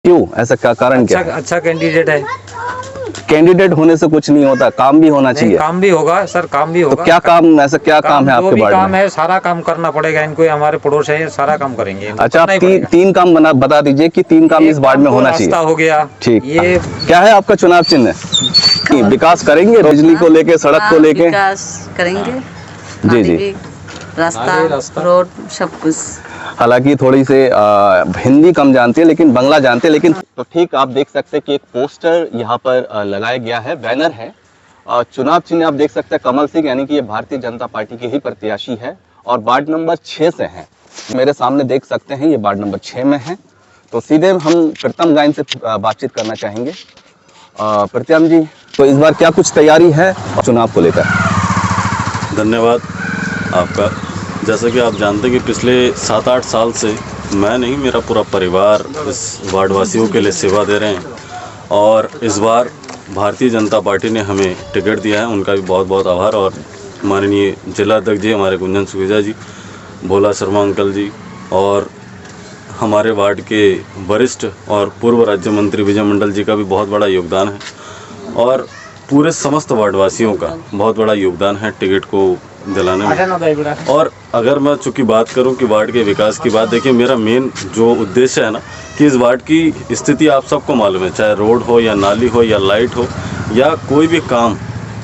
क्यों, ऐसा क्या कारण, क्या अच्छा कैंडिडेट है। कैंडिडेट होने से कुछ नहीं होता, काम भी होना चाहिए। काम भी होगा सर, काम भी तो होगा। क्या काम, ऐसा क्या काम है जो आपके भी वार्ड काम में? है सारा काम करना पड़ेगा इनको, ये हमारे पड़ोस है, सारा काम करेंगे। अच्छा, आप तीन काम बता दीजिए कि तीन काम इस वार्ड में होना चाहिए। रास्ता हो गया, ठीक। ये क्या है आपका चुनाव चिन्ह? विकास करेंगे, बिजली को लेके, सड़क को लेके विकास करेंगे। जी जी, रास्ता रोड सब कुछ। हालांकि थोड़ी से हिंदी कम जानती है लेकिन बांग्ला जानते हैं। लेकिन तो ठीक, आप देख सकते हैं कि एक पोस्टर यहाँ पर लगाया गया है, बैनर है। चुनाव चिन्ह आप देख सकते हैं कमल सिंह, यानी कि ये भारतीय जनता पार्टी की ही प्रत्याशी है और वार्ड नंबर 6 से हैं। मेरे सामने देख सकते हैं ये वार्ड नंबर 6 में है। तो सीधे हम प्रीतम गायन से बातचीत करना चाहेंगे। प्रीतम जी, तो इस बार क्या कुछ तैयारी है चुनाव को लेकर? धन्यवाद आपका। जैसा कि आप जानते हैं कि पिछले 7-8 साल से मैं नहीं, मेरा पूरा परिवार इस वार्डवासियों के लिए सेवा दे रहे हैं और इस बार भारतीय जनता पार्टी ने हमें टिकट दिया है, उनका भी बहुत बहुत आभार। और माननीय जिला अध्यक्ष जी हमारे गुंजन सुखेजा जी, भोला शर्मा अंकल जी और हमारे वार्ड के वरिष्ठ और पूर्व राज्य मंत्री विजय मंडल जी का भी बहुत बड़ा योगदान है और पूरे समस्त वार्डवासियों का बहुत बड़ा योगदान है टिकट को दिलाने में। और अगर मैं चूँकि बात करूं कि वार्ड के विकास की बात, देखिए मेरा मेन जो उद्देश्य है ना कि इस वार्ड की स्थिति आप सबको मालूम है, चाहे रोड हो या नाली हो या लाइट हो या कोई भी काम,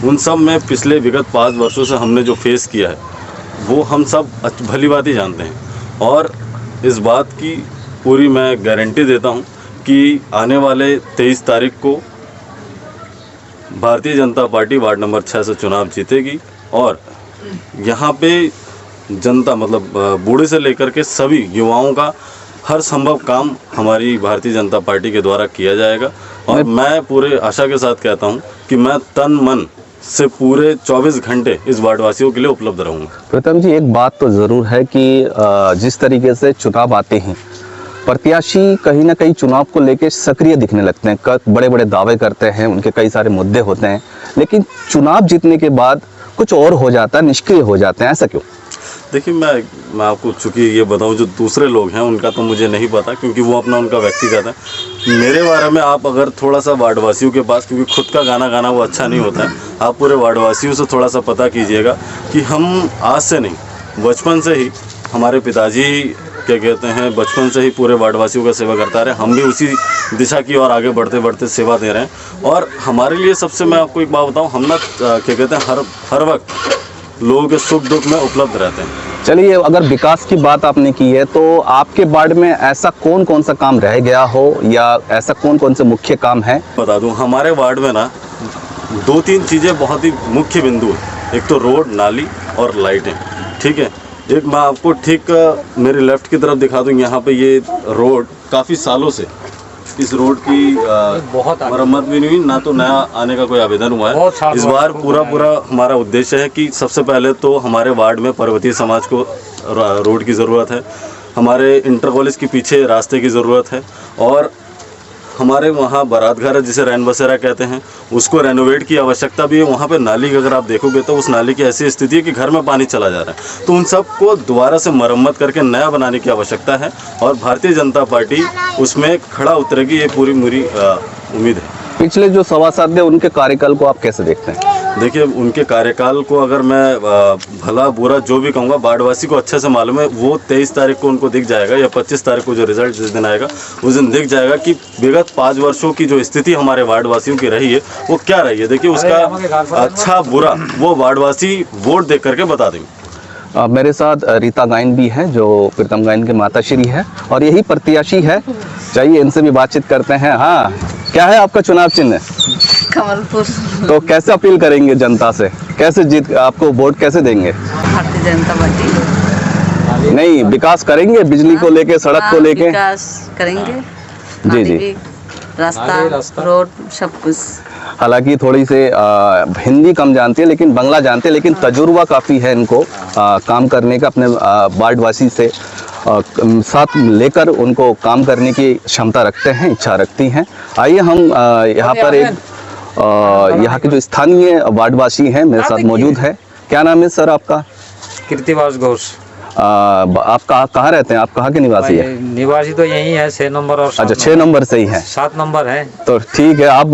उन सब में पिछले विगत 5 वर्षों से हमने जो फेस किया है वो हम सब भली बात ही जानते हैं। और इस बात की पूरी मैं गारंटी देता हूँ कि आने वाले 23 तारीख को Bharatiya Janata party ward number 6 से चुनाव जीतेगी और यहाँ पे जनता मतलब बूढ़े से लेकर के सभी युवाओं का हर संभव काम हमारी भारतीय जनता पार्टी के द्वारा किया जाएगा। और मैं पूरे आशा के साथ कहता हूँ कि मैं तन मन से पूरे 24 घंटे इस वार्डवासियों के लिए उपलब्ध रहूँगा। प्रीतम जी, एक बात तो ज़रूर है कि जिस तरीके से चुनाव आते हैं, प्रत्याशी कहीं ना कहीं चुनाव को लेकर सक्रिय दिखने लगते हैं, बड़े बड़े दावे करते हैं, उनके कई सारे मुद्दे होते हैं, लेकिन चुनाव जीतने के बाद कुछ और हो जाता है, निष्क्रिय हो जाते हैं, ऐसा क्यों? देखिए मैं आपको चूँकि ये बताऊं, जो दूसरे लोग हैं उनका तो मुझे नहीं पता क्योंकि वो उनका व्यक्तिगत है। मेरे बारे में आप अगर थोड़ा सा वार्डवासियों के पास, क्योंकि खुद का गाना गाना वो अच्छा नहीं होता है, आप पूरे वार्डवासियों से थोड़ा सा पता कीजिएगा कि हम आज से नहीं, बचपन से ही हमारे पिताजी क्या कहते हैं, बचपन से ही पूरे वार्डवासियों का सेवा करता रहे, हम भी उसी दिशा की ओर आगे बढ़ते बढ़ते सेवा दे रहे हैं। और हमारे लिए सबसे, मैं आपको एक बात बताऊं, हम ना क्या कहते हैं हर वक्त लोगों के सुख दुख में उपलब्ध रहते हैं। चलिए, अगर विकास की बात आपने की है तो आपके वार्ड में ऐसा कौन कौन सा काम रह गया हो या ऐसा कौन कौन से मुख्य काम है? बता दूं, हमारे वार्ड में ना 2-3 चीज़ें बहुत ही मुख्य बिंदु है। एक तो रोड, नाली और लाइटें, ठीक है। एक मैं आपको ठीक मेरे लेफ्ट की तरफ दिखा दूं, यहाँ पे ये रोड काफ़ी सालों से इस रोड की मरम्मत भी नहीं हुई, ना तो नया आने का कोई आवेदन हुआ है। इस बार पूरा हमारा उद्देश्य है कि सबसे पहले तो हमारे वार्ड में पर्वतीय समाज को रोड की ज़रूरत है, हमारे इंटर कॉलेज के पीछे रास्ते की ज़रूरत है और हमारे वहाँ बारात घर है जिसे रैन बसेरा कहते हैं, उसको रेनोवेट की आवश्यकता भी है। वहाँ पे नाली की अगर आप देखोगे तो उस नाली की ऐसी स्थिति है कि घर में पानी चला जा रहा है, तो उन सब को दोबारा से मरम्मत करके नया बनाने की आवश्यकता है और भारतीय जनता पार्टी उसमें खड़ा उतरेगी, ये पूरी मेरी उम्मीद है। पिछले जो 7.25 उनके कार्यकाल को आप कैसे देखते हैं? देखिए, उनके कार्यकाल को अगर मैं भला बुरा जो भी कहूँगा, वार्डवासी को अच्छे से मालूम है। वो 23 तारीख को उनको दिख जाएगा या 25 तारीख को जो रिजल्ट जिस दिन आएगा उस दिन दिख जाएगा कि विगत 5 वर्षों की जो स्थिति हमारे वार्डवासियों की रही है वो क्या रही है। देखिए, उसका अच्छा बुरा वो वार्डवासी वोट देख करके बता देंगे। मेरे साथ रीता गायन भी है जो प्रीतम गायन के माताश्री है और यही प्रत्याशी है। चाहिए इनसे भी बातचीत करते हैं। हाँ, क्या है आपका चुनाव चिन्ह? कमलपुर। तो कैसे अपील करेंगे जनता से, कैसे जीत, आपको वोट कैसे देंगे? भारतीय जनता पार्टी। नहीं, विकास करेंगे, बिजली को लेके, सड़क को लेके विकास करेंगे। जी जी, रास्ता रोड सब कुछ। हालांकि थोड़ी से हिंदी कम जानती है लेकिन बांग्ला जानते हैं, लेकिन तजुर्बा काफ़ी है इनको काम करने का, अपने वार्डवासी से साथ लेकर उनको काम करने की क्षमता रखते हैं, इच्छा रखती हैं। आइए हम यहाँ पर एक यहाँ के जो स्थानीय वार्डवासी हैं मेरे साथ मौजूद है। क्या नाम है सर आपका? कीर्तिवास घोष। आप कहाँ रहते हैं, आप कहाँ के निवासी है? निवासी तो यही है 6 नंबर और अच्छा 6 नंबर से ही है, 7 नंबर है। तो ठीक है। आप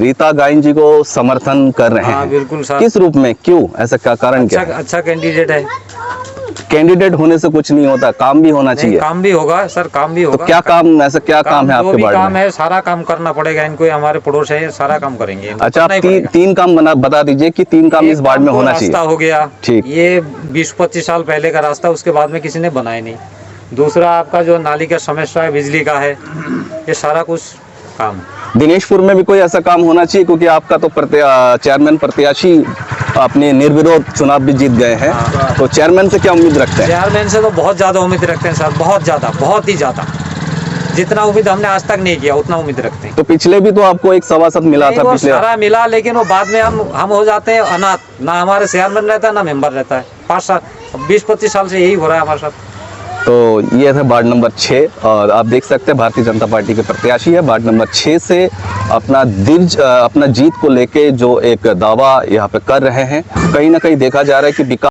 रीता गायन जी को समर्थन कर रहे हाँ हैं, बिल्कुल सर। किस रूप में, क्यों, ऐसा क्या कारण, क्या अच्छा कैंडिडेट है। कैंडिडेट होने से कुछ नहीं होता, काम भी होना नहीं, चाहिए। काम भी होगा सर, काम भी होगा। तो क्या काम, ऐसा क्या काम है जो आपके भी वार्ड काम में? है सारा काम करना पड़ेगा इनको, ये हमारे पड़ोस है, सारा काम करेंगे। इनको अच्छा, आप करना ही तीन पड़ेगा। तीन काम बता दीजिए कि 3 काम इस एक वार्ड में तो होना रास्ता चाहिए। हो गया, ठीक। ये 20-25 साल पहले का रास्ता, उसके बाद में किसी ने बनाया नहीं। दूसरा आपका जो नाली का समस्या है, बिजली का है, ये सारा कुछ काम। दिनेशपुर में भी कोई ऐसा काम होना चाहिए, क्योंकि आपका तो चेयरमैन प्रत्याशी अपने निर्विरोध चुनाव भी जीत गए हैं, तो चेयरमैन से क्या उम्मीद रखते हैं? चेयरमैन से तो बहुत ज़्यादा उम्मीद रखते हैं सर, बहुत ज़्यादा, बहुत ही ज़्यादा। जितना उम्मीद हमने आज तक नहीं किया उतना उम्मीद रखते हैं। तो पिछले भी तो आपको एक सभासद मिला नहीं, था वो पिछले। सारा मिला, लेकिन वो बाद में हम हो जाते हैं अनाथ, ना हमारे चेयरमैन रहता है ना मेंबर रहता है। 5 साल 20-25 साल से यही हो रहा है हमारे साथ। तो ये था वार्ड नंबर 6, और आप देख सकते हैं भारतीय जनता पार्टी के प्रत्याशी है वार्ड नंबर 6 से अपना जीत को लेके जो एक दावा यहाँ पे कर रहे हैं। कहीं ना कहीं देखा जा रहा है कि विकास